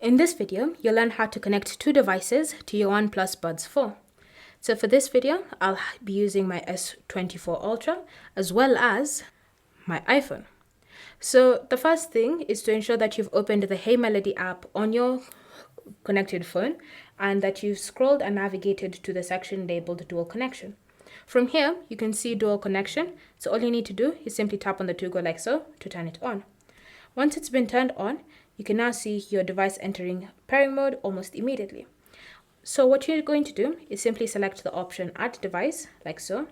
In this video, you'll learn how to connect two devices to your OnePlus Buds 4. So for this video, I'll be using my S24 Ultra as well as my iPhone. So the first thing is to ensure that you've opened the Hey Melody app on your connected phone and that you've scrolled and navigated to the section labeled Dual Connection. From here, you can see Dual Connection. So all you need to do is simply tap on the toggle like so to turn it on. Once it's been turned on, you can now see your device entering pairing mode almost immediately. So what you're going to do is simply select the option Add Device, like so.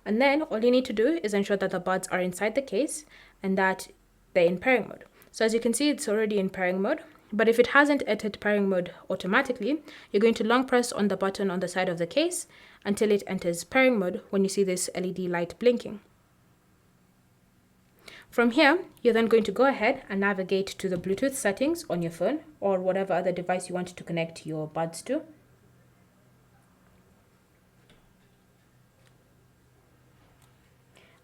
And then all you need to do is ensure that the buds are inside the case and that they're in pairing mode. So as you can see, it's already in pairing mode. But if it hasn't entered pairing mode automatically, you're going to long press on the button on the side of the case until it enters pairing mode when you see this LED light blinking. From here, you're then going to go ahead and navigate to the Bluetooth settings on your phone or whatever other device you want to connect your buds to.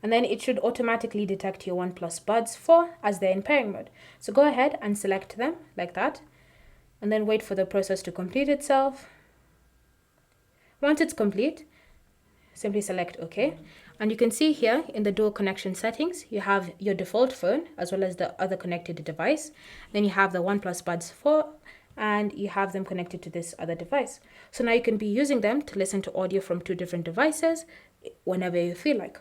And then it should automatically detect your OnePlus Buds 4 as they're in pairing mode. So go ahead and select them like that, and then wait for the process to complete itself. Once it's complete, simply select OK. And you can see here in the dual connection settings, you have your default phone as well as the other connected device. Then you have the OnePlus Buds 4 and you have them connected to this other device. So now you can be using them to listen to audio from two different devices whenever you feel like.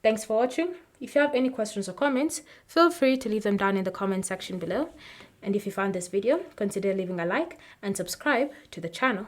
Thanks for watching. If you have any questions or comments, feel free to leave them down in the comment section below. And if you found this video, consider leaving a like and subscribe to the channel.